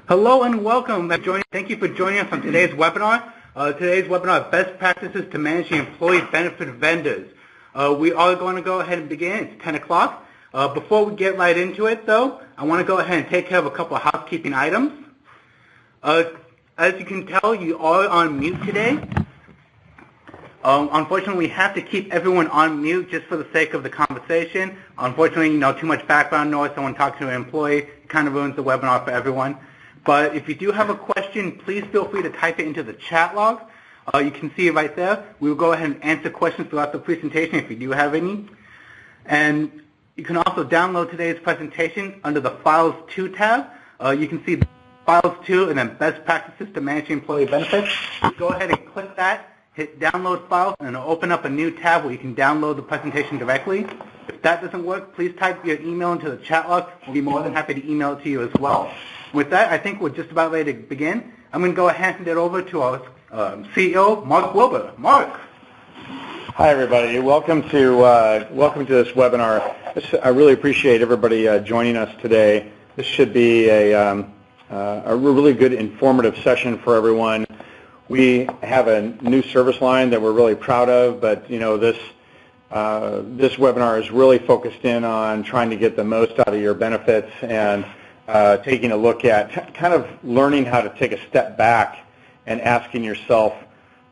Hello and welcome. Thank you for joining us on today's webinar. Today's webinar, Best Practices to Managing Employee Benefit Vendors. We are going to go ahead and begin. It's 10 o'clock. Before we get right into it, though, I want to go ahead and take care of a couple of housekeeping items. As you can tell, you are on mute today. Unfortunately, we have to keep everyone on mute just for the sake of the conversation. Unfortunately, too much background noise, someone talks to an employee, it kind of ruins the webinar for everyone. But if you do have a question, please feel free to type it into the chat log. You can see it right there. We will go ahead and answer questions throughout the presentation if you do have any. And you can also download today's presentation under the Files To tab. You can see Files To and then Best Practices to Managing Employee Benefits. Go ahead and click that. Hit download files and it'll open up a new tab where you can download the presentation directly. If that doesn't work, please type your email into the chat log. We'll be more than happy to email it to you as well. With that, I think we're just about ready to begin. I'm going to go ahead and hand it over to our CEO, Mark Wilbur. Mark. Hi, everybody. Welcome to this webinar. I really appreciate everybody joining us today. This should be a really good informative session for everyone. We have a new service line that we're really proud of, but this webinar is really focused in on trying to get the most out of your benefits and taking a look at kind of learning how to take a step back and asking yourself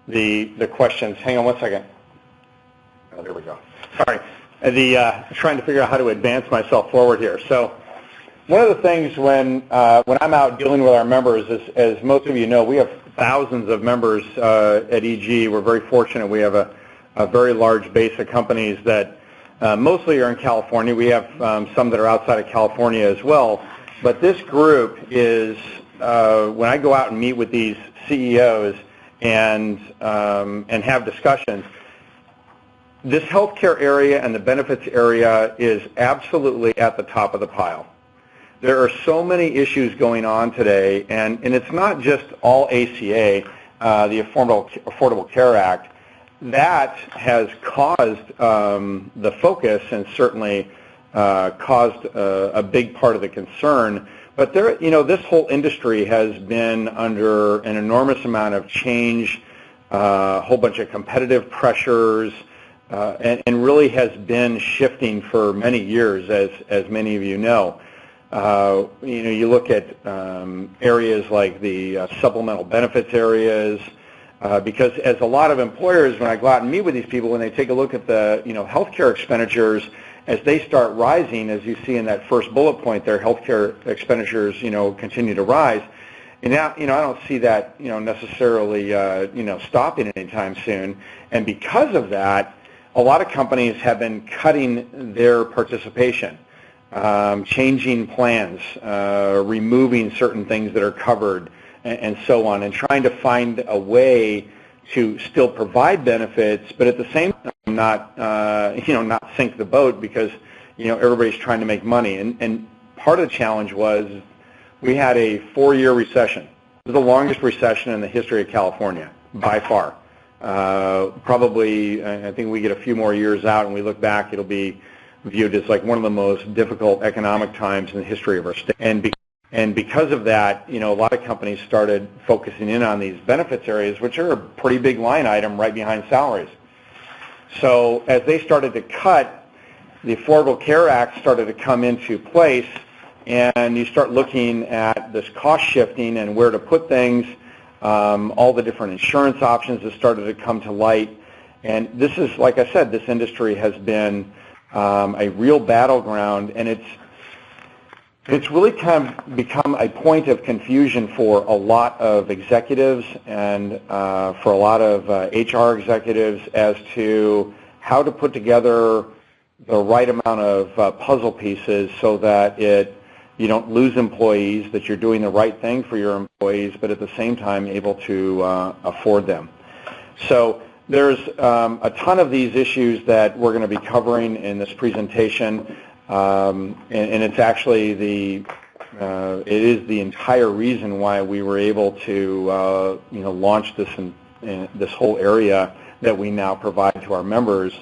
the questions. Hang on one second. Oh, there we go. Sorry. Trying to figure out how to advance myself forward here. So one of the things when I'm out dealing with our members, as most of you know, we have thousands of members at EG. We're very fortunate. We have a very large base of companies that mostly are in California. We have some that are outside of California as well. But this group is, when I go out and meet with these CEOs and have discussions, this healthcare area and the benefits area is absolutely at the top of the pile. There are so many issues going on today, and it's not just all ACA, the Affordable Care Act. That has caused the focus and certainly caused a big part of the concern. But this whole industry has been under an enormous amount of change, a whole bunch of competitive pressures, and really has been shifting for many years, as many of you know. You look at areas like the supplemental benefits areas, because as a lot of employers, when I go out and meet with these people, when they take a look at the healthcare expenditures, as they start rising, as you see in that first bullet point, their healthcare expenditures continue to rise. And now I don't see that necessarily stopping anytime soon. And because of that, a lot of companies have been cutting their participation. Changing plans, removing certain things that are covered, and so on, and trying to find a way to still provide benefits, but at the same time not sink the boat, because everybody's trying to make money. And part of the challenge was we had a 4-year recession. It was the longest recession in the history of California by far. Probably, I think we get a few more years out, and we look back, it'll be viewed as like one of the most difficult economic times in the history of our state. And because of that, a lot of companies started focusing in on these benefits areas, which are a pretty big line item right behind salaries. So as they started to cut, the Affordable Care Act started to come into place, and you start looking at this cost shifting and where to put things, all the different insurance options that started to come to light. And this is, like I said, this industry has been a real battleground, and it's really kind of become a point of confusion for a lot of executives and for a lot of HR executives as to how to put together the right amount of puzzle pieces so that you don't lose employees, that you're doing the right thing for your employees, but at the same time able to afford them. So there's a ton of these issues that we're going to be covering in this presentation, and it's actually it is the entire reason why we were able to launch this whole area that we now provide to our members,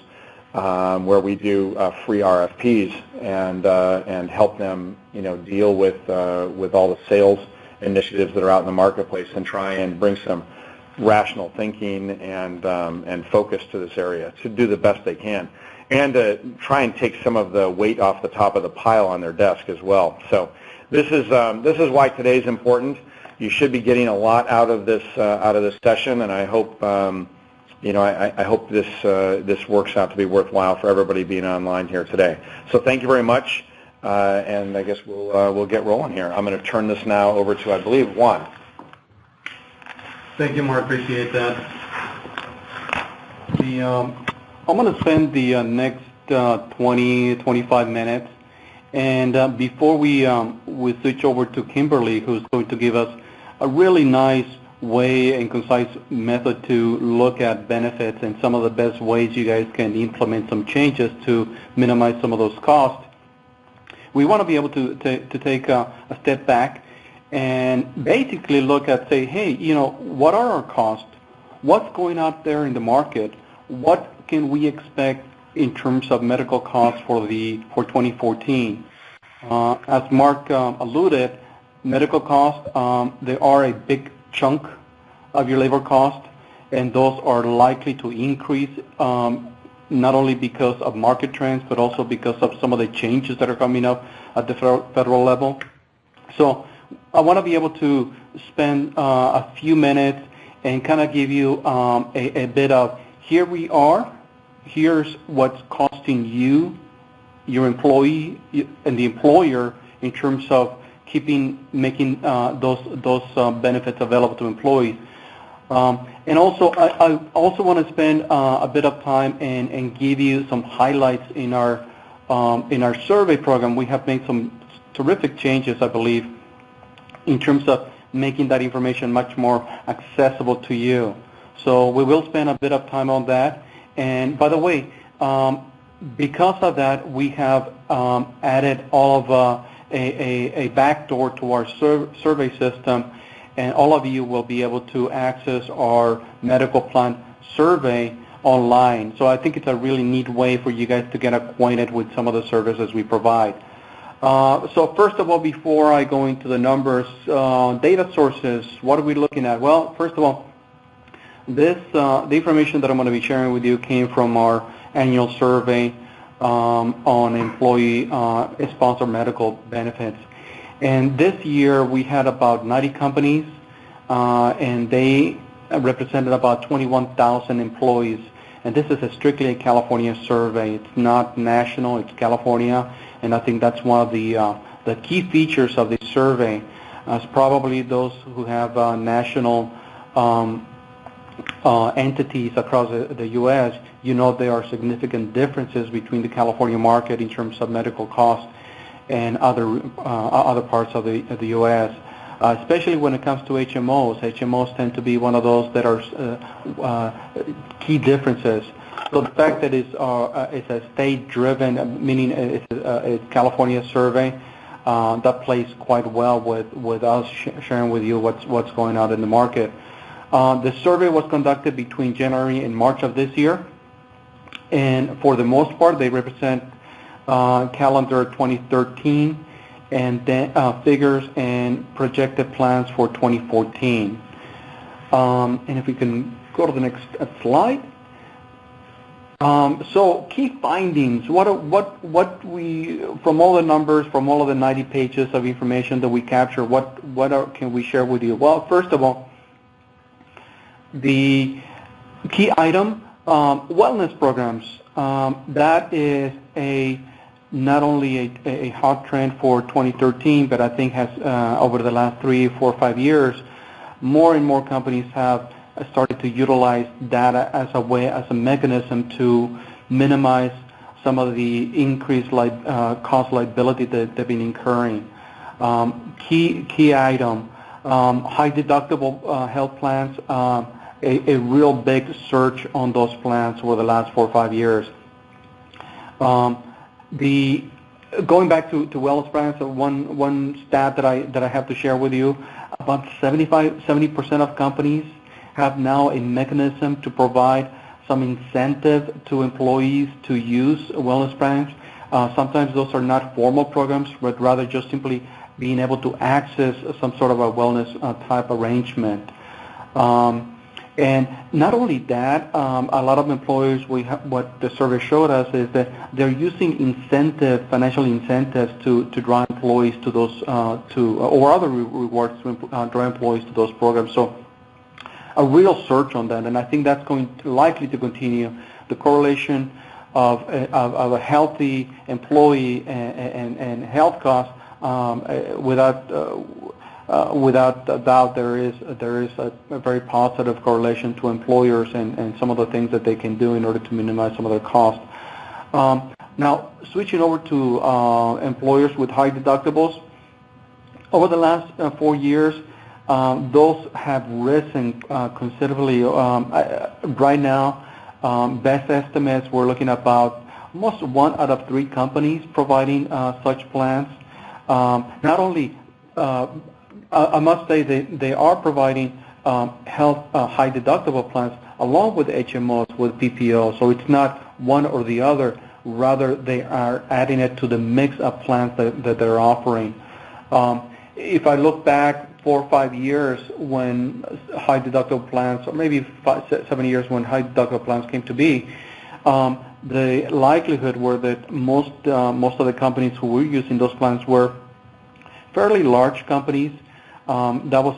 where we do free RFPs and help them deal with all the sales initiatives that are out in the marketplace and try and bring some rational thinking and focus to this area to do the best they can, and to try and take some of the weight off the top of the pile on their desk as well. So this is why today is important. You should be getting a lot out of this session, and I hope I hope this works out to be worthwhile for everybody being online here today. So thank you very much, and I guess we'll get rolling here. I'm going to turn this now over to, I believe, Juan. Thank you, Mark. Appreciate that. I'm going to spend the next 20-25 minutes, and before we switch over to Kimberly, who's going to give us a really nice way and concise method to look at benefits and some of the best ways you guys can implement some changes to minimize some of those costs, we want to be able to take a step back and basically look at, say, hey, what are our costs? What's going out there in the market? What can we expect in terms of medical costs for 2014? As Mark alluded, medical costs, they are a big chunk of your labor cost, and those are likely to increase not only because of market trends, but also because of some of the changes that are coming up at the federal level. So I want to be able to spend a few minutes and kind of give you a bit of, here we are, here's what's costing you, your employee, and the employer in terms of making those benefits available to employees. And also, I also want to spend a bit of time and give you some highlights in our survey program. We have made some terrific changes, I believe, in terms of making that information much more accessible to you. So we will spend a bit of time on that. And by the way, because of that, we have added all of a backdoor to our survey system, and all of you will be able to access our medical plan survey online. So I think it's a really neat way for you guys to get acquainted with some of the services we provide. So first of all, before I go into the numbers, data sources, what are we looking at? Well, first of all, the information that I'm going to be sharing with you came from our annual survey on employee-sponsored medical benefits. And this year we had about 90 companies, and they represented about 21,000 employees. And this is strictly a California survey. It's not national, it's California. And I think that's one of the key features of the survey. As probably those who have national entities across the U.S., there are significant differences between the California market in terms of medical costs and other parts of the U.S., especially when it comes to HMOs. HMOs tend to be one of those that are key differences. So the fact that it's a state-driven, meaning it's a California survey, that plays quite well with us sharing with you what's going on in the market. The survey was conducted between January and March of this year, and for the most part, they represent calendar 2013 and then figures and projected plans for 2014. And if we can go to the next slide. So key findings. What we, from all the numbers, from all of the 90 pages of information that we capture, can we share with you? Well, first of all, the key item, wellness programs. That is not only a hot trend for 2013, but I think has over the last 3, 4, 5 years, more and more companies have started to utilize data as a mechanism to minimize some of the increased cost liability that they've been incurring. Key item, high deductible health plans. A real big surge on those plans over the last 4 or 5 years. Going back to wellness plans, one stat that I have to share with you, about 70% of companies have now a mechanism to provide some incentive to employees to use wellness plans. Sometimes those are not formal programs, but rather just simply being able to access some sort of a wellness type arrangement. And not only that, a lot of employers, what the survey showed us is that they're using financial incentives to draw employees to those, or other rewards to draw employees to those programs. So a real search on that, and I think that's likely to continue. The correlation of a healthy employee and health costs, without a doubt, there is a very positive correlation to employers and some of the things that they can do in order to minimize some of their costs. Now, switching over to employers with high deductibles, over the last 4 years, those have risen considerably. Right now, best estimates, we're looking at about almost 1 out of 3 companies providing such plans. Not only I must say they are providing health high deductible plans along with HMOs, with PPO. So it's not one or the other. Rather, they are adding it to the mix of plans that they're offering. If I look back 4 or 5 years when high deductible plans, or maybe 7 years when high deductible plans came to be, the likelihood were that most of the companies who were using those plans were fairly large companies. That was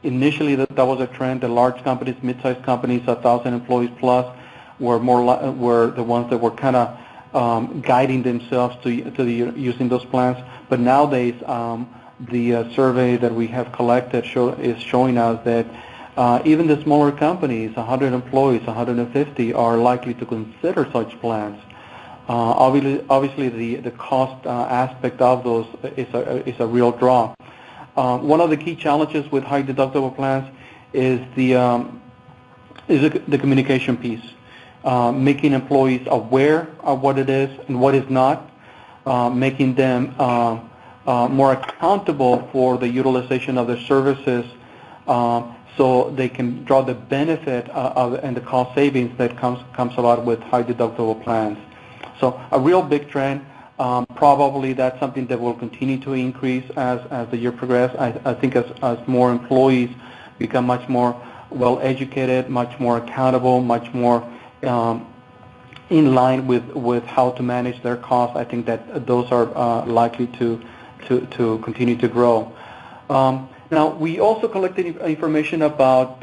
initially that was a trend. The large companies, mid-sized companies, 1,000 employees plus, were the ones that were kind of guiding themselves to using those plans. But nowadays, the survey that we have collected is showing us that even the smaller companies, 100 employees, 150, are likely to consider such plans. Obviously, the cost aspect of those is a real draw. One of the key challenges with high deductible plans is the communication piece, making employees aware of what it is and what is not, making them more accountable for the utilization of their services, so they can draw the benefit and the cost savings that comes about with high deductible plans. So a real big trend. Probably that's something that will continue to increase as the year progresses. I think as more employees become much more well educated, much more accountable, much more in line with how to manage their costs, I think that those are likely to continue to grow. Now, we also collected information about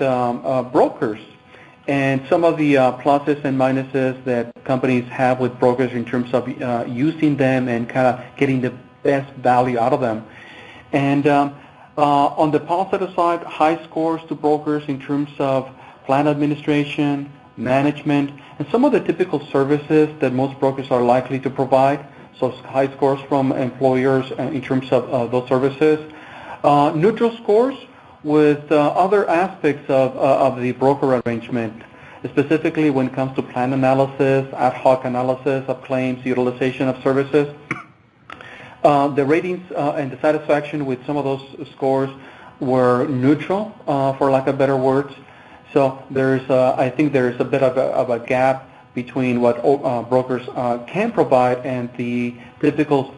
brokers and some of the pluses and minuses that companies have with brokers in terms of using them and kind of getting the best value out of them. And on the positive side, high scores to brokers in terms of plan administration, management, and some of the typical services that most brokers are likely to provide. So high scores from employers in terms of those services. Neutral scores with other aspects of the broker arrangement, specifically when it comes to plan analysis, ad hoc analysis of claims, utilization of services. The ratings and the satisfaction with some of those scores were neutral, for lack of better words. So I think there's a bit of a gap between what brokers can provide and the typical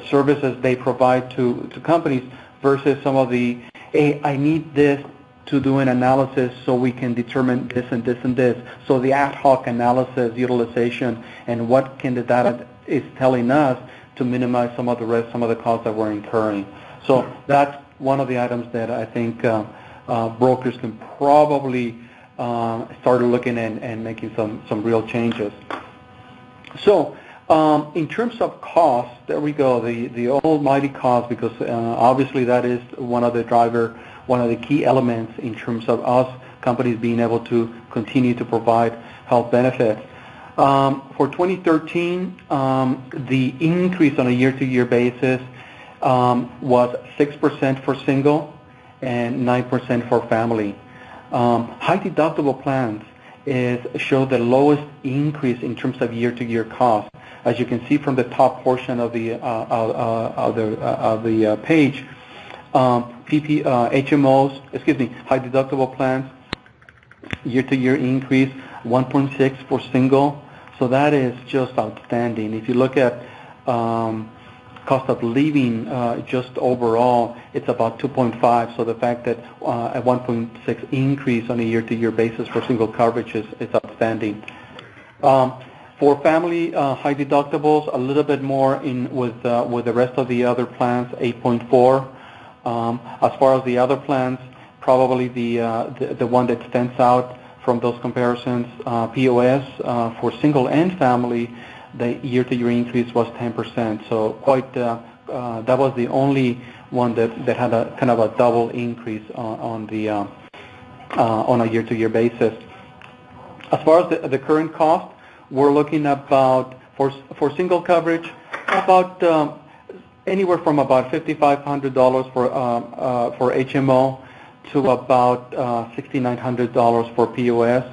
services they provide to companies versus some of the, hey, I need this to do an analysis so we can determine this and this and this. So the ad hoc analysis, utilization, and what can the data is telling us to minimize some of the costs that we're incurring. So that's one of the items that I think brokers can probably start looking and making some real changes. So in terms of cost, there we go, the almighty cost, because obviously that is one of the key elements in terms of us companies being able to continue to provide health benefits. For 2013, the increase on a year-to-year basis was 6% for single and 9% for family. High deductible plans show the lowest increase in terms of year-to-year cost. As you can see from the top portion of the page, HMOs, high deductible plans, year-to-year increase 1.6 for single. So that is just outstanding. If you look at cost of living just overall, it's about 2.5. So the fact that a 1.6 increase on a year-to-year basis for single coverage is outstanding. For family high deductibles, a little bit more with the rest of the other plans, 8.4. As far as the other plans, probably the one that stands out from those comparisons, POS for single and family, the year-to-year increase was 10%. So quite that was the only one that had a kind of a double increase on a year-to-year basis. As far as the current cost, we're looking about for single coverage about anywhere from about $5,500 for HMO to about $6,900 for POS.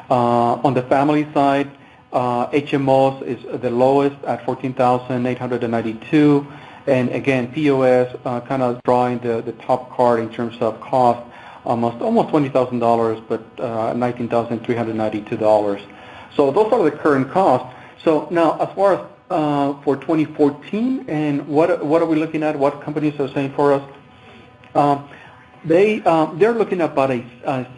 On the family side, HMOs is the lowest at $14,892, and again POS kind of drawing the top card in terms of cost, almost $20,000, but $19,392. So those are the current costs. So now, as far as for 2014, and what are we looking at? What companies are saying for us? They're looking at about a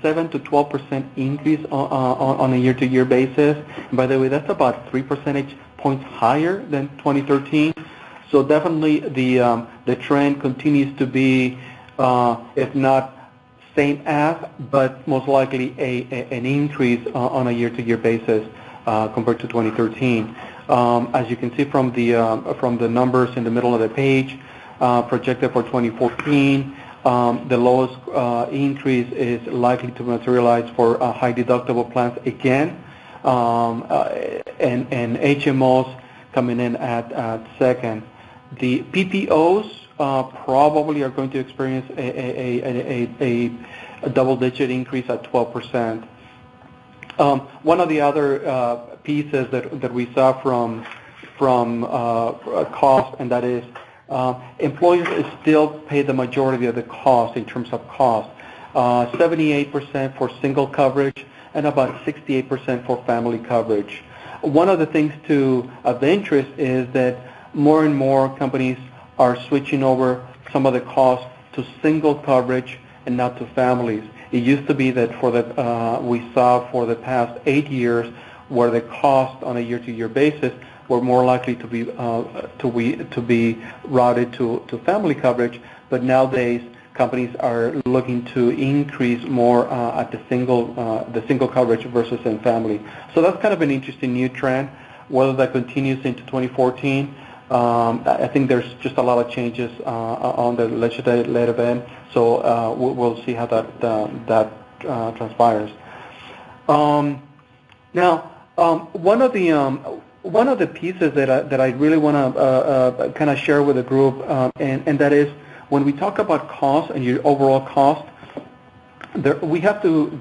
7 to 12% increase on a year-to-year basis. And by the way, that's about 3 percentage points higher than 2013. So definitely the trend continues to be, if not same as, but most likely an increase on a year-to-year basis compared to 2013. As you can see from the numbers in the middle of the page, projected for 2014. The lowest increase is likely to materialize for high deductible plans again, and HMOs coming in at second. The PPOs probably are going to experience a double-digit increase at 12%. One of the other pieces that we saw from cost, and that is employers still pay the majority of the cost in terms of cost. 78% for single coverage and about 68% for family coverage. One of the things of interest is that more and more companies are switching over some of the costs to single coverage and not to families. It used to be that we saw for the past 8 years where the cost on a year-to-year basis were more likely to be routed to family coverage, but nowadays companies are looking to increase more at the single coverage versus in family. So that's kind of an interesting new trend. Whether that continues into 2014, I think there's just a lot of changes on the legislative end. So we'll see how that transpires. Now, one of the pieces that I really want to kind of share with the group, and that is when we talk about cost and your overall cost, we have to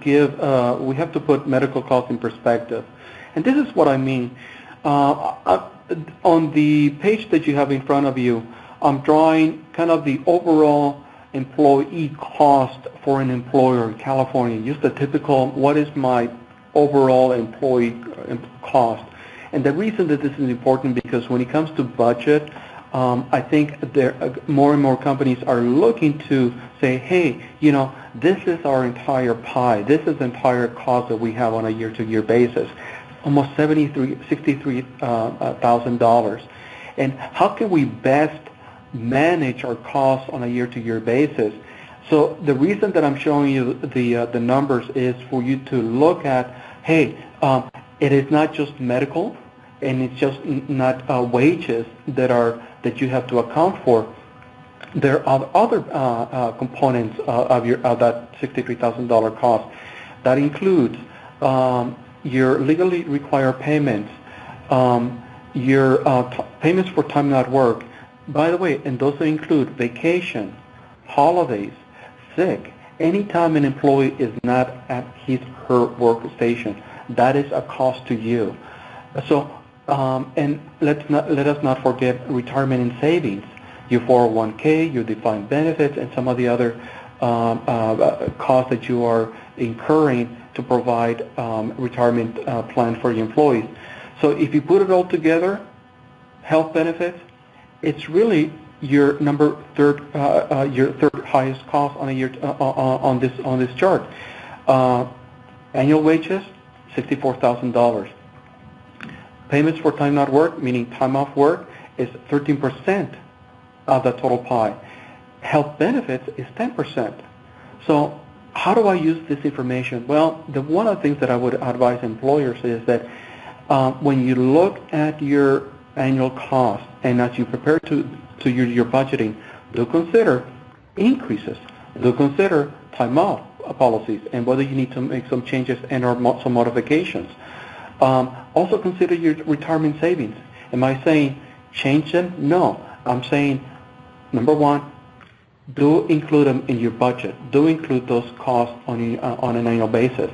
put medical costs in perspective, and this is what I mean. On the page that you have in front of you, I'm drawing kind of the overall employee cost for an employer in California. Just a typical, what is my overall employee cost? And the reason that this is important because when it comes to budget, I think more and more companies are looking to say, hey, this is our entire pie. This is the entire cost that we have on a year-to-year basis, almost $63,000. And how can we best manage our costs on a year-to-year basis? So the reason that I'm showing you the numbers is for you to look at, hey, it is not just medical, and it's just not wages that you have to account for. There are other components of that $63,000 cost. That includes your legally required payments, your payments for time not work. By the way, and those include vacation, holidays, sick. Anytime an employee is not at his her workstation, that is a cost to you. So, and let us not forget retirement and savings, your 401k, your defined benefits, and some of the other costs that you are incurring to provide retirement plan for your employees. So if you put it all together, health benefits it's really your third highest cost on a year on this chart. Annual wages, $64,000. Payments for time not worked, meaning time off work, is 13% of the total pie. Health benefits is 10%. So how do I use this information? Well, one of the things that I would advise employers is that when you look at your annual cost and as you prepare to your budgeting, do consider increases. Do consider time off policies and whether you need to make some changes and or some modifications. Also consider your retirement savings. Am I saying change them? No. I'm saying, number one, do include them in your budget. Do include those costs on an annual basis.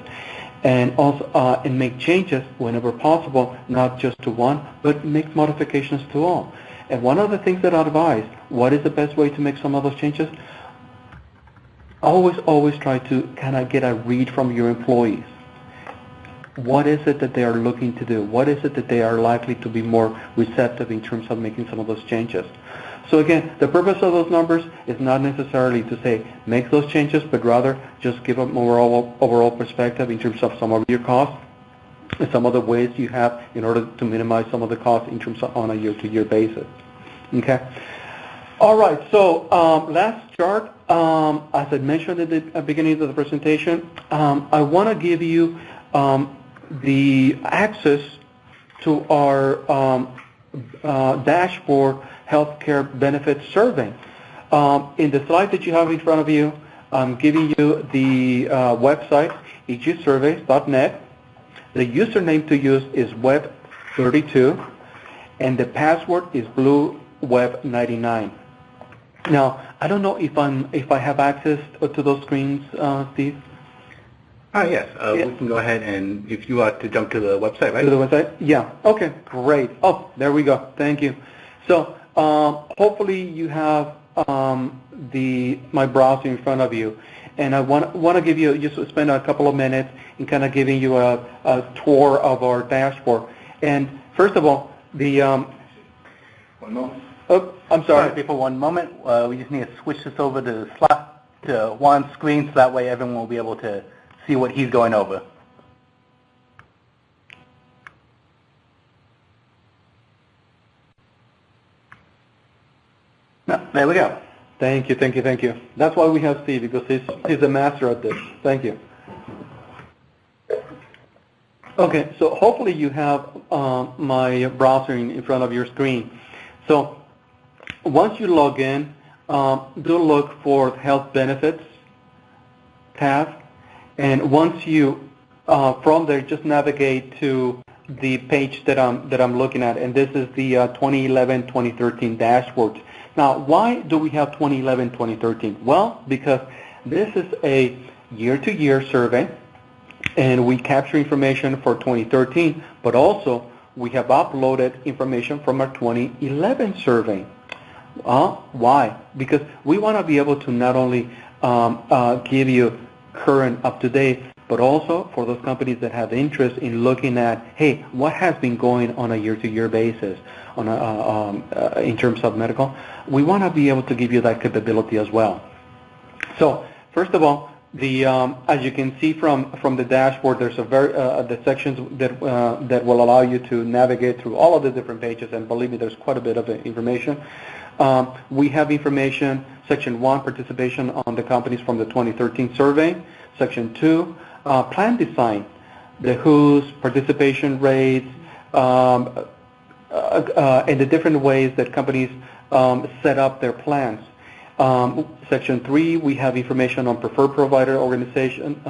And also and make changes whenever possible, not just to one, but make modifications to all. And one of the things that I advise, what is the best way to make some of those changes? Always try to kind of get a read from your employees. What is it that they are looking to do? What is it that they are likely to be more receptive in terms of making some of those changes? So again, the purpose of those numbers is not necessarily to say make those changes, but rather just give a more overall perspective in terms of some of your costs and some of the ways you have in order to minimize some of the costs in terms of on a year-to-year basis. Okay. All right. So last chart, as I mentioned at the beginning of the presentation, I want to give you the access to our dashboard healthcare benefits survey. In the slide that you have in front of you, I'm giving you the website, egsurveys.net. The username to use is web32, and the password is blueweb99. Now, I don't know if I have access to those screens, Steve. Yes, Yeah. we can go ahead and if you want to jump to the website, right? To the website? Yeah. Okay, great. Oh, there we go. Thank you. So hopefully you have my browser in front of you, and I want to give you just spend a couple of minutes in kind of giving you a tour of our dashboard. And first of all, the 1 moment. oh, I'm sorry. People, 1 moment. We just need to switch this over to one screen so that way everyone will be able to see what he's going over. No, there we go. Thank you. That's why we have Steve, because he's the master at this. Thank you. Okay, so hopefully you have my browser in front of your screen. So once you log in, do look for Health Benefits tab, and once you from there just navigate to the page that I'm looking at, and this is the 2011-2013 dashboard. Now, why do we have 2011-2013? Well, because this is a year-to-year survey, and we capture information for 2013, but also we have uploaded information from our 2011 survey. Why? Because we want to be able to not only give you current, up-to-date, but also for those companies that have interest in looking at, hey, what has been going on a year-to-year basis on in terms of medical. We want to be able to give you that capability as well. So first of all, as you can see from the dashboard, there's the sections that will allow you to navigate through all of the different pages, and believe me, there's quite a bit of information. We have information, Section 1, participation on the companies from the 2013 survey. Section 2, plan design, the WHO's participation rates, and the different ways that companies set up their plans. Section 3, we have information on preferred provider organization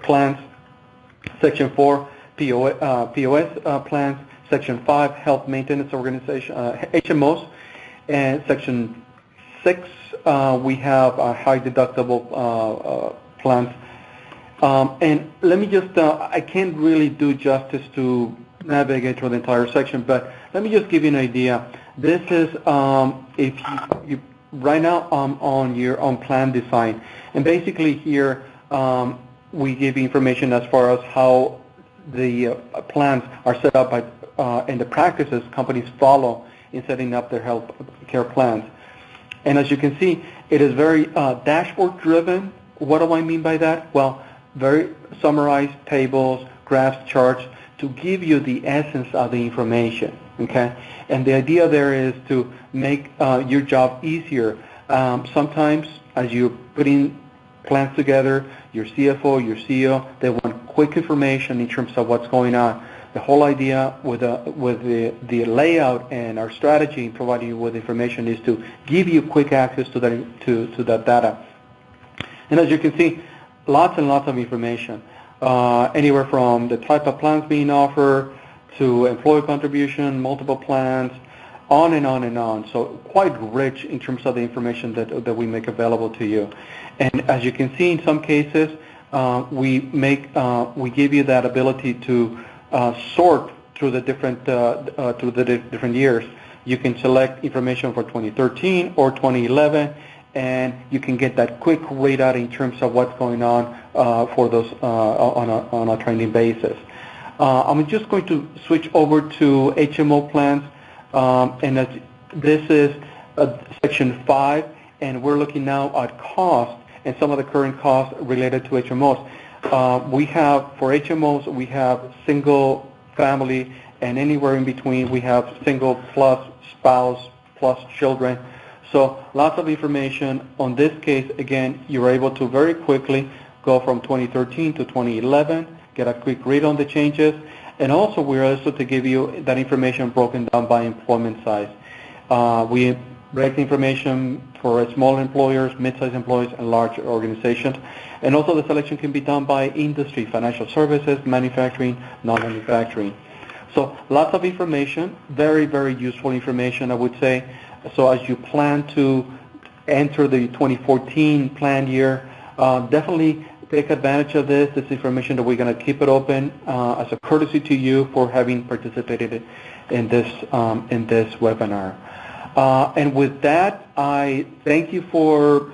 plans. Section 4, POS plans. Section 5, health maintenance organization, HMOs. And Section 6, we have high deductible plans. And let me just, I can't really do justice to navigate through the entire section, but let me just give you an idea. This is if you right now on plan design, and basically here we give information as far as how the plans are set up by and the practices companies follow in setting up their health care plans. And as you can see, it is very dashboard driven. What do I mean by that? Well, very summarized tables, graphs, charts to give you the essence of the information, okay? And the idea there is to make your job easier. Sometimes as you're putting plans together, your CFO, your CEO, they want quick information in terms of what's going on. The whole idea with the layout and our strategy in providing you with information is to give you quick access to that data. And as you can see, lots and lots of information, anywhere from the type of plans being offered to employee contribution, multiple plans, on and on and on. So quite rich in terms of the information that we make available to you. And as you can see, in some cases, we give you that ability to sort through the different years. You can select information for 2013 or 2011, and you can get that quick readout in terms of what's going on for those on a trending basis. I'm just going to switch over to HMO plans, and this is section 5, and we're looking now at cost and some of the current costs related to HMOs. We have, for HMOs, we have single, family, and anywhere in between we have single plus spouse plus children. So lots of information. On this case, again, you're able to very quickly go from 2013 to 2011, get a quick read on the changes, and also we're also to give you that information broken down by employment size. We break the information for small employers, mid-sized employees, and large organizations. And also the selection can be done by industry, financial services, manufacturing, non-manufacturing. So lots of information, very, very useful information, I would say. So as you plan to enter the 2014 plan year, definitely take advantage of this. This information that we're going to keep it open as a courtesy to you for having participated in this webinar. And with that, I thank you for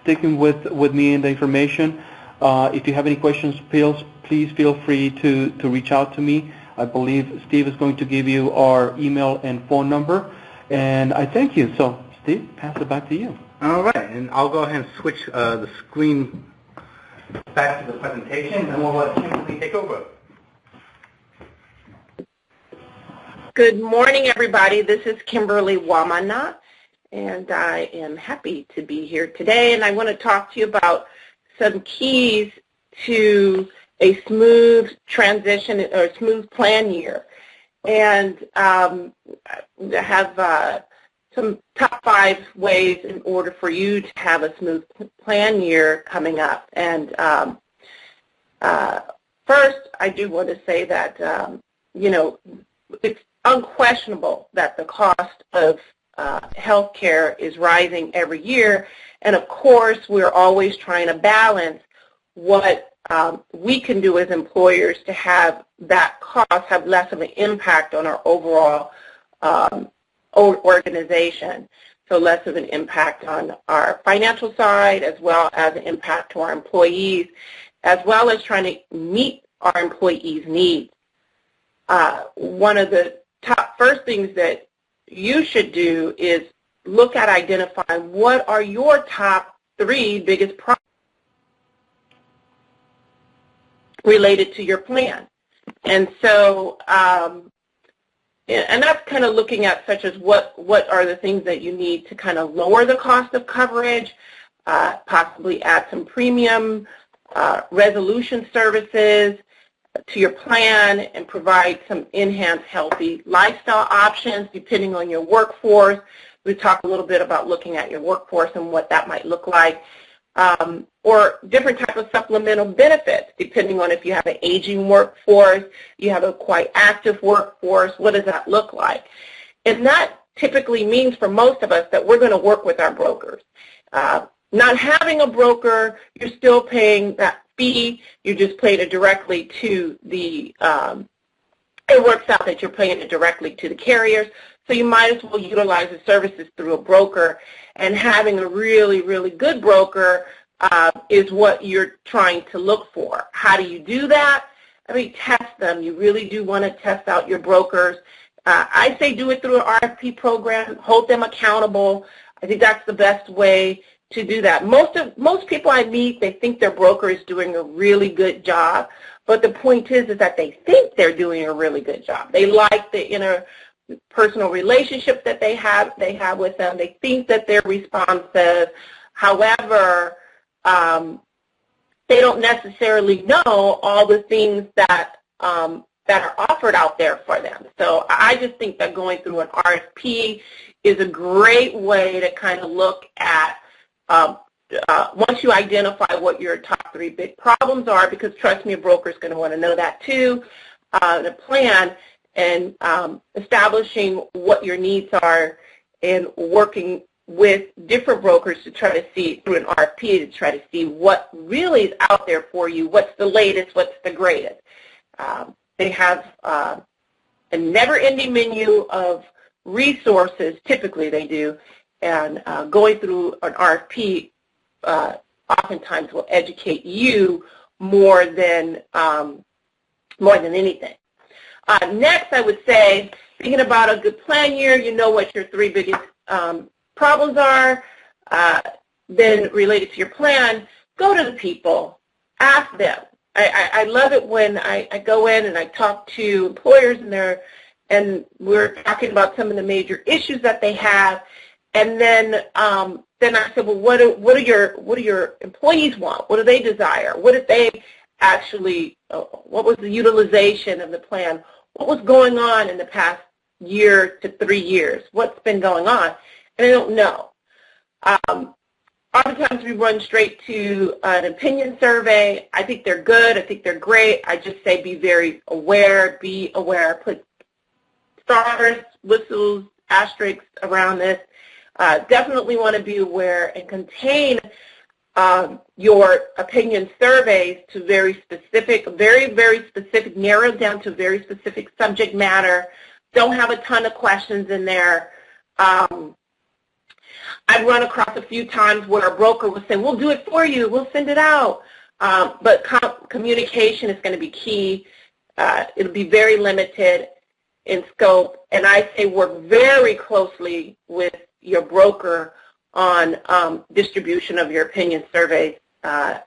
sticking with me in the information. If you have any questions, please feel free to reach out to me. I believe Steve is going to give you our email and phone number. And I thank you. So, Steve, pass it back to you. All right, and I'll go ahead and switch the screen back to the presentation, and we'll let Kimberly take over. Good morning, everybody. This is Kimberly Wamana, and I am happy to be here today. And I want to talk to you about some keys to a smooth transition or smooth plan year. And I have some top 5 ways in order for you to have a smooth plan year coming up. And first, I do want to say that, it's unquestionable that the cost of health care is rising every year. And, of course, we're always trying to balance what we can do as employers to have that cost have less of an impact on our overall organization, so less of an impact on our financial side as well as an impact to our employees, as well as trying to meet our employees' needs. One of the top first things that you should do is look at identifying what are your top 3 biggest problems related to your plan. And so, and that's kind of looking at such as what are the things that you need to kind of lower the cost of coverage, possibly add some premium resolution services to your plan, and provide some enhanced healthy lifestyle options depending on your workforce. We talk a little bit about looking at your workforce and what that might look like. Or different type of supplemental benefits, depending on if you have an aging workforce, you have a quite active workforce, what does that look like? And that typically means for most of us that we're going to work with our brokers. Not having a broker, you're still paying that fee, you're just paying it directly to the, it works out that you're paying it directly to the carriers, so you might as well utilize the services through a broker. And having a really, really good broker is what you're trying to look for. How do you do that? I mean, test them. You really do want to test out your brokers. I say do it through an RFP program, hold them accountable. I think that's the best way to do that. Most people I meet, they think their broker is doing a really good job, but the point is that they think they're doing a really good job. They like the interpersonal relationship that they have with them. They think that they're responsive. However, they don't necessarily know all the things that are offered out there for them. So I just think that going through an RFP is a great way to kind of look at, once you identify what your top 3 big problems are, because trust me, a broker is going to want to know that too, the plan, and establishing what your needs are and working with different brokers to try to see, through an RFP, to try to see what really is out there for you, what's the latest, what's the greatest. They have a never-ending menu of resources, typically they do, and going through an RFP oftentimes will educate you more than anything. Next, I would say, thinking about a good plan year, you know what your 3 biggest problems are. Then related to your plan, go to the people, ask them. I love it when I go in and I talk to employers and we're talking about some of the major issues that they have, and then I said, well, what do your employees want? What do they desire? What did they actually? What was the utilization of the plan? What was going on in the past year to 3 years? What's been going on? And I don't know. Oftentimes we run straight to an opinion survey. I think they're good. I think they're great. I just say be very aware. Be aware. Put stars, whistles, asterisks around this. Definitely want to be aware and contain your opinion surveys to very specific, very specific, narrowed down to very specific subject matter. Don't have a ton of questions in there. I've run across a few times where a broker will say, we'll do it for you, we'll send it out. But communication is going to be key. It'll be very limited in scope. And I say work very closely with your broker on distribution of your opinion surveys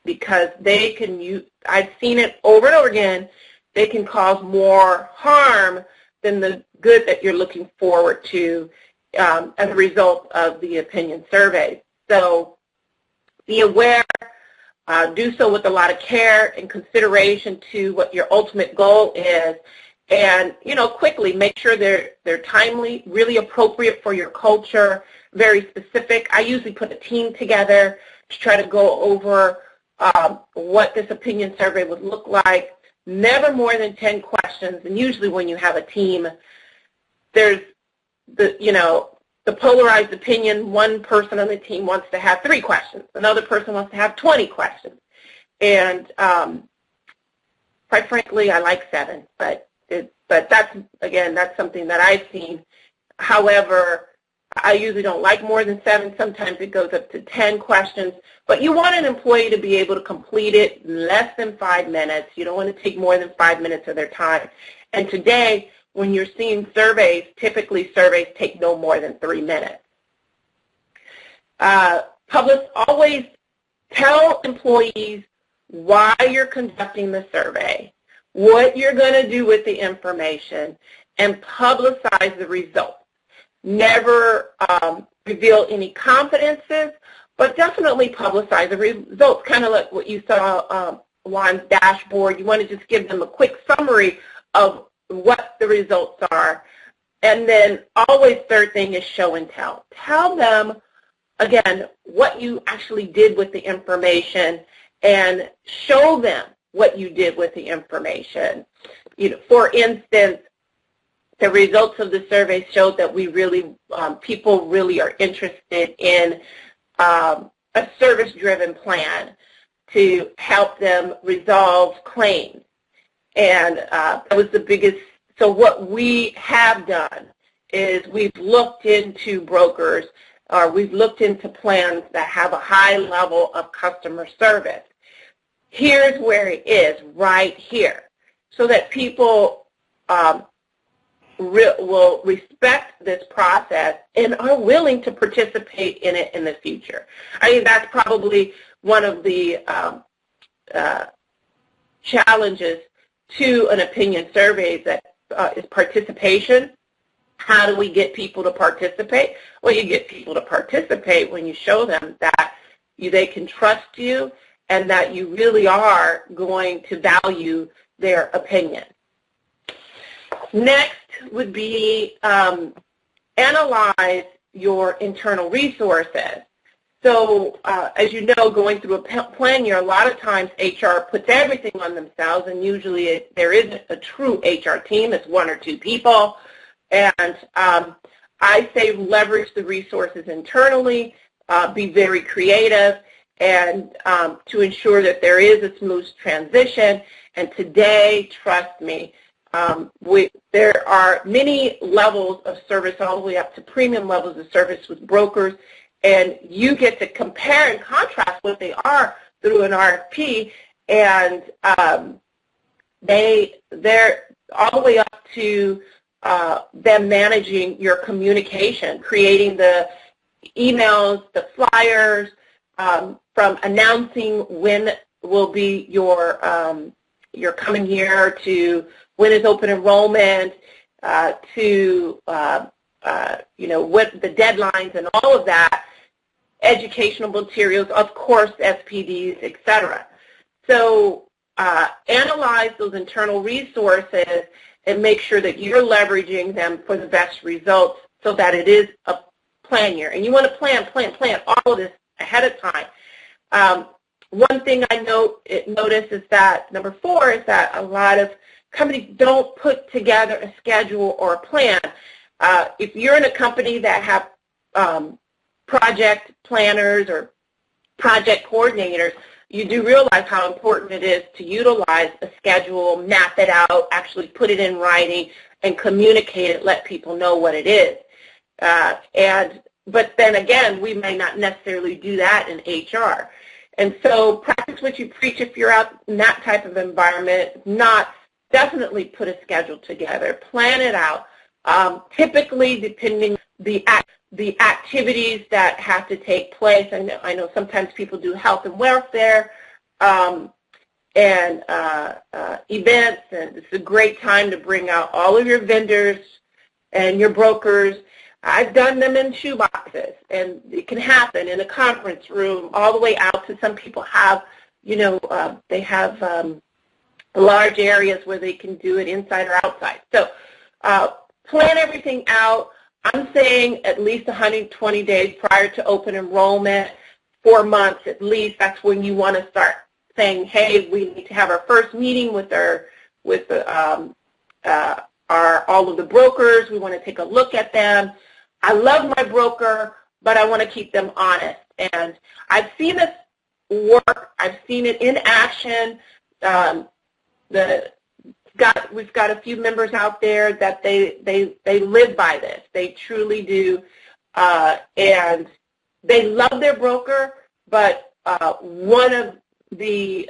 because they can I've seen it over and over again, they can cause more harm than the good that you're looking forward to as a result of the opinion survey. So be aware, do so with a lot of care and consideration to what your ultimate goal is, and quickly make sure they're timely, really appropriate for your culture, very specific. I usually put a team together to try to go over what this opinion survey would look like. Never more than 10 questions, and usually when you have a team, there's the polarized opinion. One person on the team wants to have 3 questions. Another person wants to have 20 questions. And quite frankly, I like 7, but that's something that I've seen. However, I usually don't like more than 7. Sometimes it goes up to 10 questions. But you want an employee to be able to complete it in less than 5 minutes. You don't want to take more than 5 minutes of their time. And today, when you're seeing surveys, typically surveys take no more than 3 minutes. Always tell employees why you're conducting the survey, what you're going to do with the information, and publicize the results. Never reveal any confidences, but definitely publicize the results, kind of like what you saw Juan's dashboard. You want to just give them a quick summary of what the results are. And then always, third thing is show and tell. Tell them, again, what you actually did with the information and show them what you did with the information. For instance, the results of the survey showed that we really, people really are interested in a service-driven plan to help them resolve claims. And that was the biggest. So what we have done is we've looked into brokers, or we've looked into plans that have a high level of customer service. Here's where it is, right here, so that people will respect this process and are willing to participate in it in the future. I think that's probably one of the challenges to an opinion survey that is participation. How do we get people to participate? Well, you get people to participate when you show them that they can trust you and that you really are going to value their opinion. Next would be analyze your internal resources. So as you know, going through a plan year, a lot of times HR puts everything on themselves, and usually there isn't a true HR team. It's one or two people. And I say leverage the resources internally, be very creative, and to ensure that there is a smooth transition. And today, trust me, there are many levels of service all the way up to premium levels of service with brokers, and you get to compare and contrast what they are through an RFP, and they're all the way up to them managing your communication, creating the emails, the flyers, from announcing when will be your coming year to when is open enrollment, to what the deadlines and all of that, educational materials, of course, SPDs, etc. So analyze those internal resources and make sure that you're leveraging them for the best results so that it is a plan year. And you want to plan all of this ahead of time. One thing I notice is that, number 4, is that a lot of companies don't put together a schedule or a plan. If you're in a company that have project planners or project coordinators, you do realize how important it is to utilize a schedule, map it out, actually put it in writing, and communicate it, let people know what it is. But then again, we may not necessarily do that in HR. And so practice what you preach if you're out in that type of environment. Definitely put a schedule together, plan it out. Typically, depending the activities that have to take place. I know sometimes people do health and welfare and events, and it's a great time to bring out all of your vendors and your brokers. I've done them in shoeboxes, and it can happen in a conference room all the way out to some people have, they have large areas where they can do it inside or outside. So plan everything out. I'm saying at least 120 days prior to open enrollment, 4 months at least. That's when you want to start saying, hey, we need to have our first meeting with all of the brokers. We want to take a look at them. I love my broker, but I want to keep them honest. And I've seen this work. I've seen it in action. We've got a few members out there that they live by this. They truly do, and they love their broker. But one of the,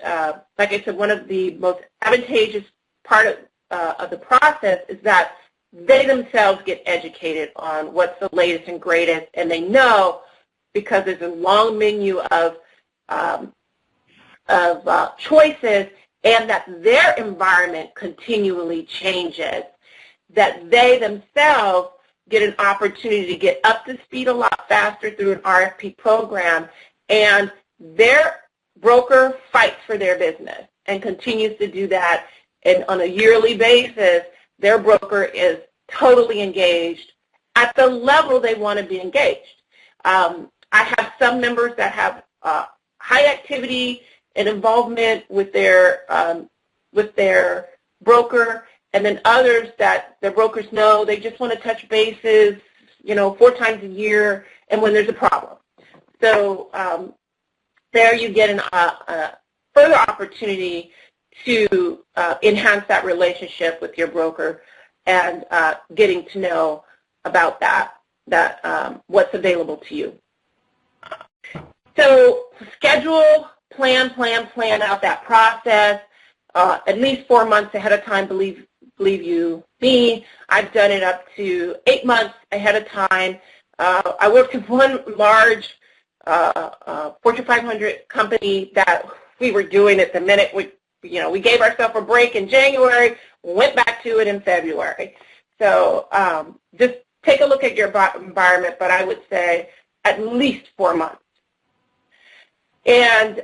like I said, one of the most advantageous part of the process is that they themselves get educated on what's the latest and greatest, and they know, because there's a long menu of choices, and that their environment continually changes, that they themselves get an opportunity to get up to speed a lot faster through an RFP program, and their broker fights for their business and continues to do that. And on a yearly basis, their broker is totally engaged at the level they want to be engaged. I have some members that have high activity and involvement with their broker, and then others that their brokers know they just want to touch bases, 4 times a year, and when there's a problem. So there you get a further opportunity to enhance that relationship with your broker and getting to know about what's available to you. So schedule, plan out that process at least 4 months ahead of time. Believe you Me, I've done it up to 8 months ahead of time. I worked with one large Fortune 500 company that we were doing it the minute we gave ourselves a break in January, went back to it in February. So just take a look at your environment, but I would say at least 4 months. And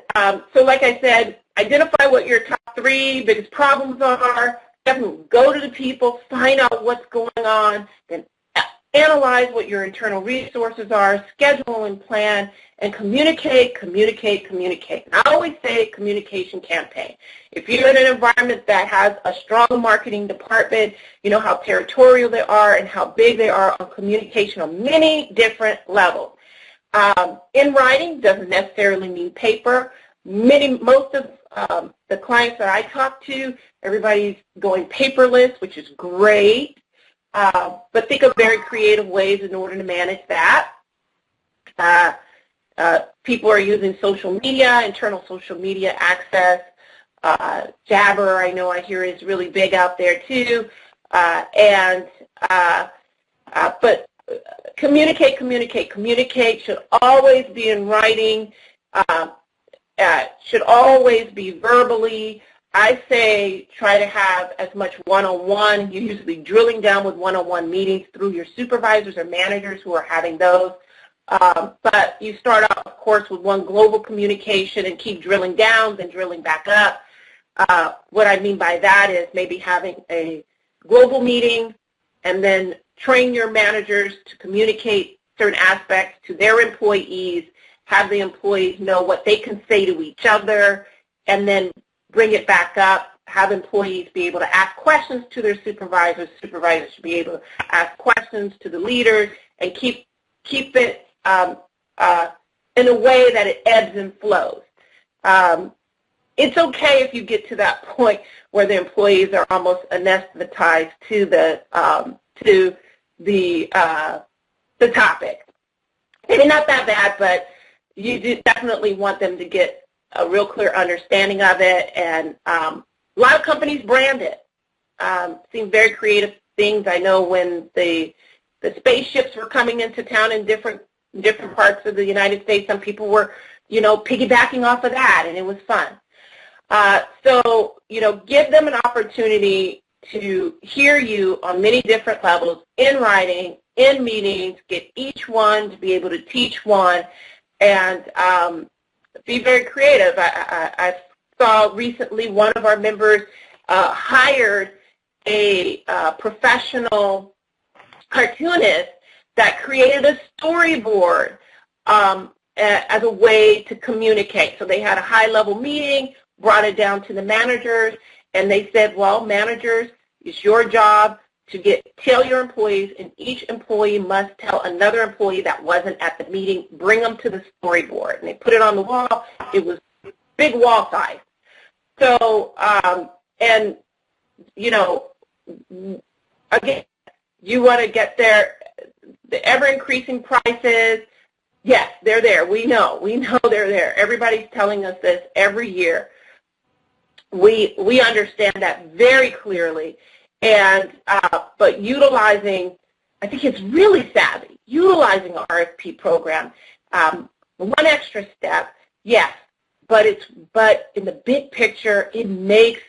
so like I said, identify what your top 3 biggest problems are, definitely go to the people, find out what's going on, then analyze what your internal resources are, schedule and plan, and communicate, communicate, communicate. And I always say communication campaign. If you're in an environment that has a strong marketing department, you know how territorial they are and how big they are on communication on many different levels. In writing doesn't necessarily mean paper. Most of the clients that I talk to, everybody's going paperless, which is great. But think of very creative ways in order to manage that. People are using social media, internal social media access. Jabber, I hear is really big out there too. But communicate, communicate, communicate should always be in writing, should always be verbally. I say try to have as much one-on-one. You're usually drilling down with one-on-one meetings through your supervisors or managers who are having those. But you start out, of course, with one global communication and keep drilling down, then drilling back up. What I mean by that is maybe having a global meeting and then train your managers to communicate certain aspects to their employees, have the employees know what they can say to each other, and then bring it back up, have employees be able to ask questions to their supervisors. Supervisors should be able to ask questions to the leaders, and keep it in a way that it ebbs and flows. It's okay if you get to that point where the employees are almost anesthetized to the topic. Maybe not that bad, but you do definitely want them to get a real clear understanding of it. And a lot of companies brand it. Seen very creative things. I know when the spaceships were coming into town in different parts of the United States, some people were, piggybacking off of that, and it was fun. So, give them an opportunity to hear you on many different levels, in writing, in meetings, get each one to be able to teach one, and be very creative. I saw recently one of our members hired a professional cartoonist that created a storyboard as a way to communicate. So they had a high-level meeting, brought it down to the managers, and they said, well, managers, it's your job to tell your employees, and each employee must tell another employee that wasn't at the meeting, bring them to the storyboard. And they put it on the wall. It was big wall size. So, again, you want to get there. The ever-increasing prices, yes, they're there. We know they're there. Everybody's telling us this every year. We understand that very clearly. And but utilizing, I think it's really savvy, utilizing our RFP program. One extra step, yes, but in the big picture, it makes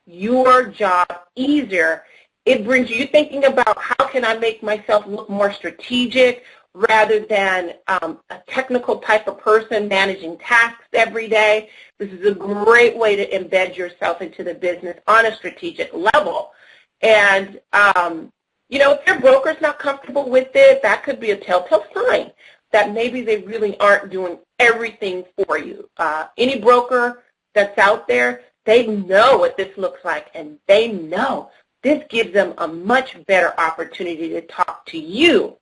your job easier. It brings you thinking about how can I make myself look more strategic rather than a technical type of person managing tasks every day. This is a great way to embed yourself into the business on a strategic level. And, if your broker's not comfortable with it, that could be a telltale sign that maybe they really aren't doing everything for you. Any broker that's out there, they know what this looks like, and they know this gives them a much better opportunity to talk to you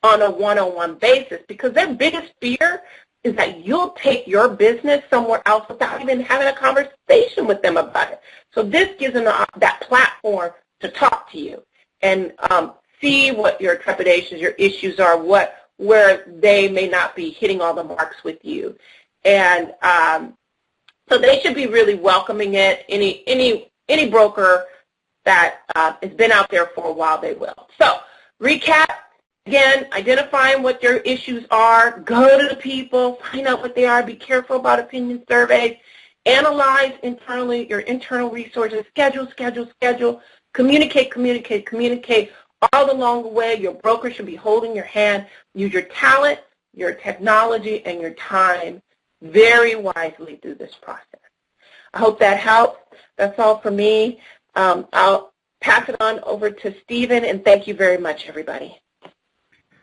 on a one-on-one basis, because their biggest fear is that you'll take your business somewhere else without even having a conversation with them about it. So this gives them that platform to talk to you and see what your trepidations, your issues are, where they may not be hitting all the marks with you. And so they should be really welcoming it. Any broker that has been out there for a while, they will. So, recap, again, identifying what your issues are, go to the people, find out what they are, be careful about opinion surveys, analyze internally your internal resources, schedule, communicate. All along the way, your broker should be holding your hand. Use your talent, your technology, and your time very wisely through this process. I hope that helps. That's all for me. I'll pass it on over to Stephen, and thank you very much, everybody.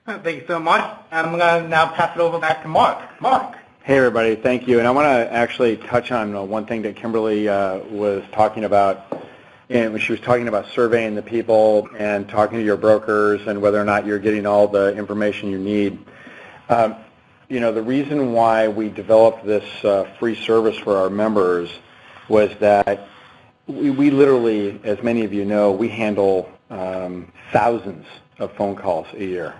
Thank you so much. I'm going to now pass it over back to Mark. Mark. Hey, everybody. Thank you. And I want to actually touch on one thing that Kimberly was talking about. And when she was talking about surveying the people and talking to your brokers and whether or not you're getting all the information you need. The reason why we developed this free service for our members was that we literally, as many of you know, we handle thousands of phone calls a year,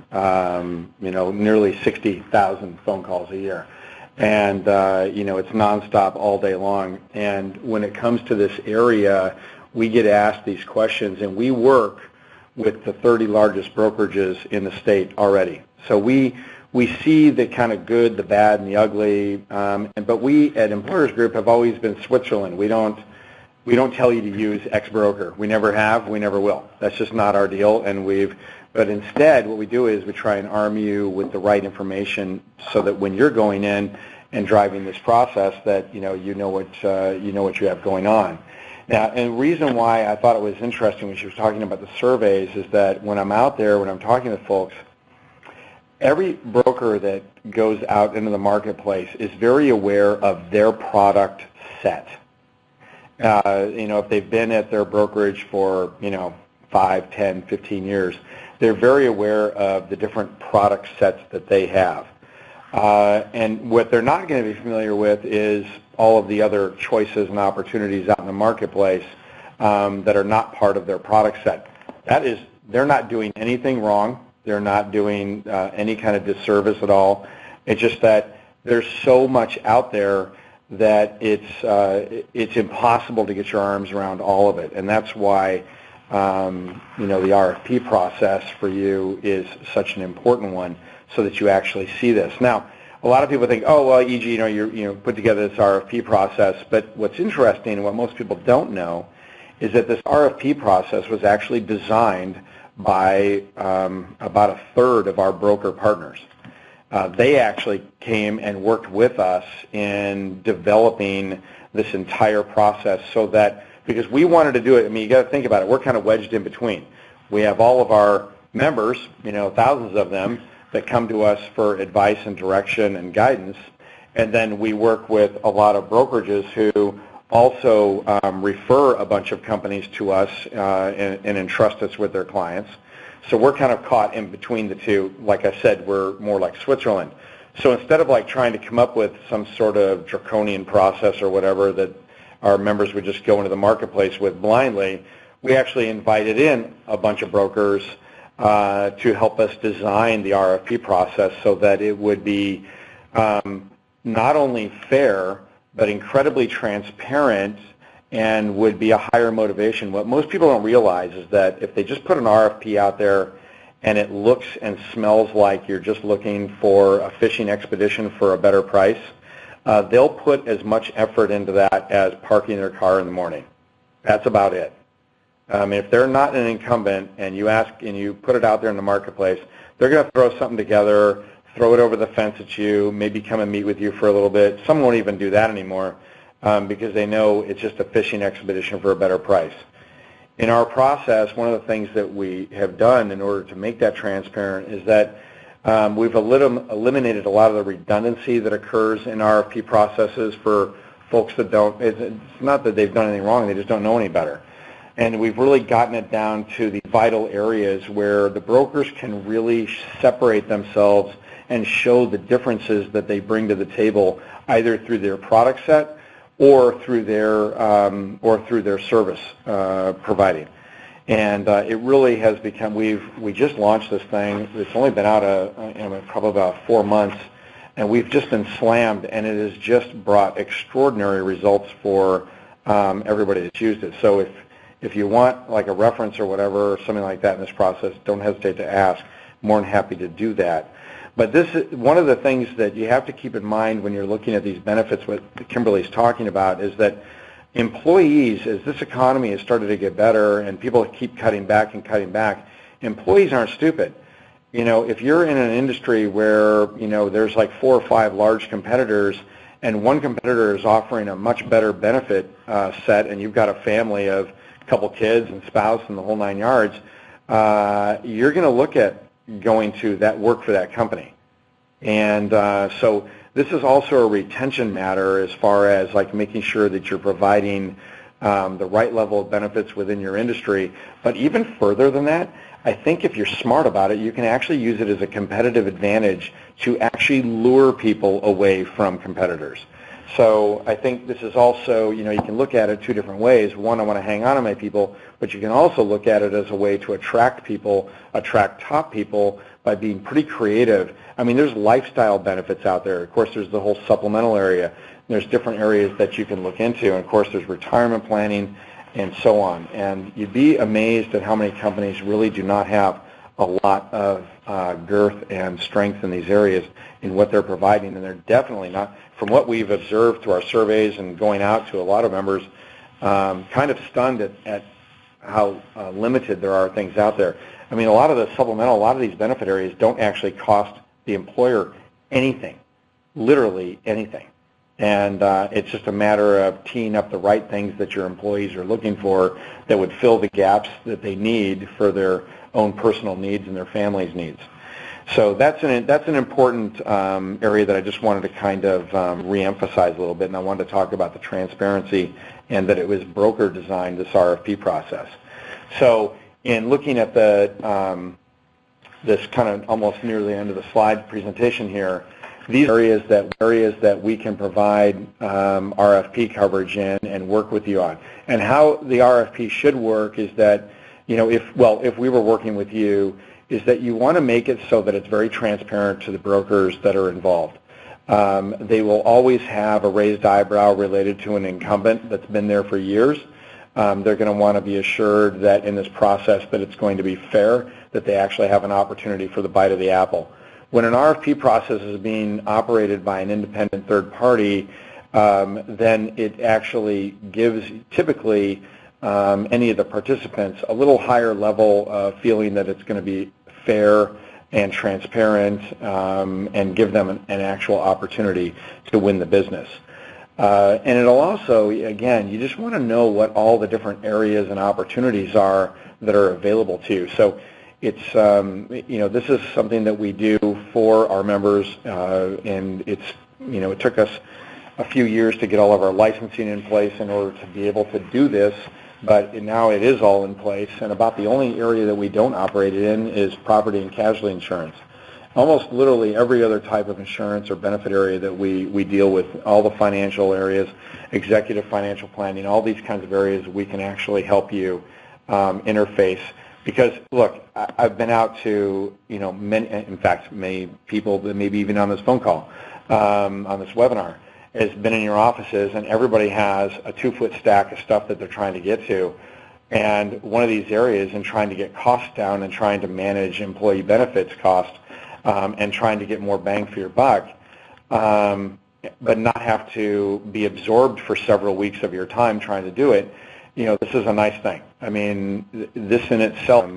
nearly 60,000 phone calls a year. And, it's nonstop all day long. And when it comes to this area, we get asked these questions, and we work with the 30 largest brokerages in the state already. So we see the kind of good, the bad, and the ugly, but we at Employers Group have always been Switzerland. We don't tell you to use X broker. We never have. We never will. That's just not our deal. But instead, what we do is we try and arm you with the right information so that when you're going in and driving this process, that you know what you have going on. Now, and the reason why I thought it was interesting when she was talking about the surveys is that when I'm out there, when I'm talking to folks, every broker that goes out into the marketplace is very aware of their product set. If they've been at their brokerage for, 5, 10, 15 years, they're very aware of the different product sets that they have. And what they're not going to be familiar with is all of the other choices and opportunities out in the marketplace that are not part of their product set. They're not doing anything wrong. They're not doing any kind of disservice at all. It's just that there's so much out there that it's impossible to get your arms around all of it. And that's why the RFP process for you is such an important one, so that you actually see this. Now, a lot of people think, oh, well, EG, you put together this RFP process. But what's interesting and what most people don't know is that this RFP process was actually designed by about a third of our broker partners. They actually came and worked with us in developing this entire process so that, because we wanted to do it, you got to think about it, we're kind of wedged in between. We have all of our members, thousands of them, that come to us for advice and direction and guidance, and then we work with a lot of brokerages who also refer a bunch of companies to us and entrust us with their clients. So we're kind of caught in between the two. Like I said, we're more like Switzerland. So instead of trying to come up with some sort of draconian process or whatever that our members would just go into the marketplace with blindly, we actually invited in a bunch of brokers to help us design the RFP process so that it would be not only fair, but incredibly transparent and would be a higher motivation. What most people don't realize is that if they just put an RFP out there and it looks and smells like you're just looking for a fishing expedition for a better price, they'll put as much effort into that as parking their car in the morning. That's about it. If they're not an incumbent and you ask and you put it out there in the marketplace, they're going to throw something together, throw it over the fence at you, maybe come and meet with you for a little bit. Some won't even do that anymore because they know it's just a fishing expedition for a better price. In our process, one of the things that we have done in order to make that transparent is that we've eliminated a lot of the redundancy that occurs in RFP processes for folks that don't. It's not that they've done anything wrong, they just don't know any better. And we've really gotten it down to the vital areas where the brokers can really separate themselves and show the differences that they bring to the table, either through their product set or through their service providing. And it really has become. We just launched this thing. It's only been out probably about 4 months, and we've just been slammed. And it has just brought extraordinary results for everybody that's used it. So if you want like a reference or whatever, or something like that in this process, don't hesitate to ask. More than happy to do that. But this is one of the things that you have to keep in mind when you're looking at these benefits, what Kimberly's talking about, is that employees, as this economy has started to get better and people keep cutting back and cutting back, employees aren't stupid. You know, if you're in an industry where, you know, there's like 4 or 5 large competitors and one competitor is offering a much better benefit set, and you've got a family of a couple kids and spouse and the whole 9 yards, you're going to look at going to that work for that company. And so this is also a retention matter as far as like making sure that you're providing the right level of benefits within your industry. But even further than that, I think if you're smart about it, you can actually use it as a competitive advantage to actually lure people away from competitors. So I think this is also, you know, you can look at it 2 different ways. One, I want to hang on to my people, but you can also look at it as a way to attract people, attract top people by being pretty creative. I mean, there's lifestyle benefits out there. Of course, there's the whole supplemental area. There's different areas that you can look into. And of course, there's retirement planning and so on. And you'd be amazed at how many companies really do not have a lot of girth and strength in these areas in what they're providing, and they're definitely not, from what we've observed through our surveys and going out to a lot of members, kind of stunned at how limited there are things out there. I mean, a lot of the supplemental, a lot of these benefit areas don't actually cost the employer anything, literally anything. And it's just a matter of teeing up the right things that your employees are looking for that would fill the gaps that they need for their own personal needs and their family's needs. So that's an important area that I just wanted to kind of reemphasize a little bit, and I wanted to talk about the transparency and that it was broker designed, this RFP process. So in looking at the this kind of almost near the end of the slide presentation here, these areas that we can provide RFP coverage in and work with you on. And how the RFP should work is that, you know, if we were working with you, is that you want to make it so that it's very transparent to the brokers that are involved. They will always have a raised eyebrow related to an incumbent that's been there for years. They're going to want to be assured that in this process that it's going to be fair, that they actually have an opportunity for the bite of the apple. When an RFP process is being operated by an independent third party, then it actually gives typically any of the participants a little higher level of feeling that it's going to be fair and transparent and give them an actual opportunity to win the business. And it'll also, again, you just want to know what all the different areas and opportunities are that are available to you. So it's, you know, this is something that we do for our members, and it's, you know, it took us a few years to get all of our licensing in place in order to be able to do this, but now it is all in place, and about the only area that we don't operate in is property and casualty insurance. Almost literally every other type of insurance or benefit area that we deal with, all the financial areas, executive financial planning, all these kinds of areas, we can actually help you interface. Because, look, I've been out to, you know, many, in fact, many people that maybe even on this phone call, on this webinar, has been in your offices, and everybody has a 2-foot stack of stuff that they're trying to get to. And one of these areas in trying to get costs down and trying to manage employee benefits cost and trying to get more bang for your buck, but not have to be absorbed for several weeks of your time trying to do it, you know, this is a nice thing. I mean, this in itself,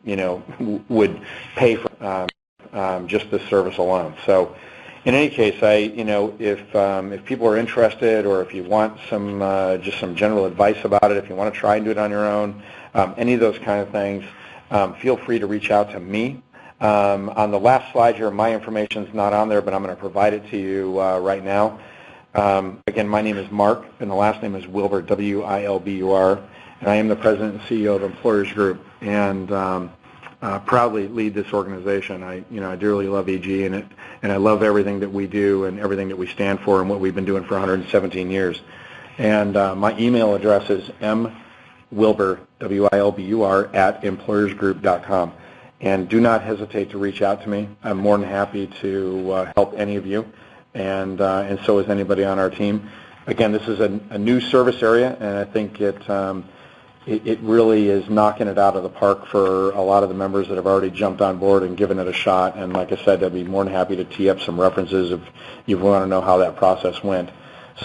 you know, would pay for just this service alone. So, in any case, you know, if people are interested, or if you want some just some general advice about it, if you want to try and do it on your own, any of those kind of things, feel free to reach out to me. On the last slide here, my information is not on there, but I'm going to provide it to you right now. Again, my name is Mark, and the last name is Wilbur, W-I-L-B-U-R, and I am the President and CEO of Employers Group, and proudly lead this organization. I dearly love EG, and I love everything that we do and everything that we stand for and what we've been doing for 117 years. And my email address is mwilbur, W-I-L-B-U-R, @employersgroup.com. And do not hesitate to reach out to me. I'm more than happy to help any of you. And so is anybody on our team. Again, this is a new service area, and I think it it really is knocking it out of the park for a lot of the members that have already jumped on board and given it a shot. And like I said, I'd be more than happy to tee up some references if you want to know how that process went.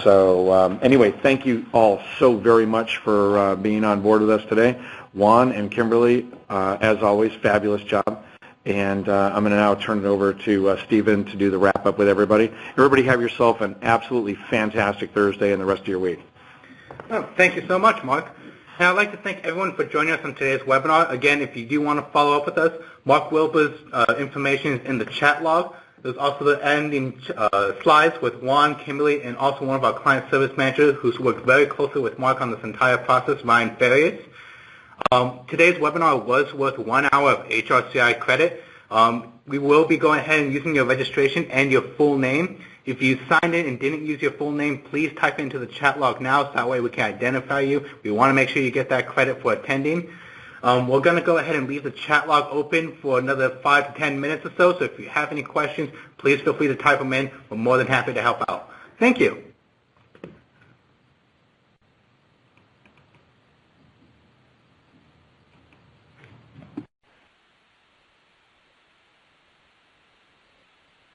So anyway, thank you all so very much for being on board with us today. Juan and Kimberly, as always, fabulous job. And I'm going to now turn it over to Stephen to do the wrap-up with everybody. Everybody have yourself an absolutely fantastic Thursday and the rest of your week. Oh, thank you so much, Mark. And I'd like to thank everyone for joining us on today's webinar. Again, if you do want to follow up with us, Mark Wilber's information is in the chat log. There's also the ending slides with Juan, Kimberly, and also one of our client service managers who's worked very closely with Mark on this entire process, Ryan Farias. Today's webinar was worth 1 hour of HRCI credit. We will be going ahead and using your registration and your full name. If you signed in and didn't use your full name, please type into the chat log now so that way we can identify you. We want to make sure you get that credit for attending. We're going to go ahead and leave the chat log open for another 5 to 10 minutes or so. So if you have any questions, please feel free to type them in. We're more than happy to help out. Thank you.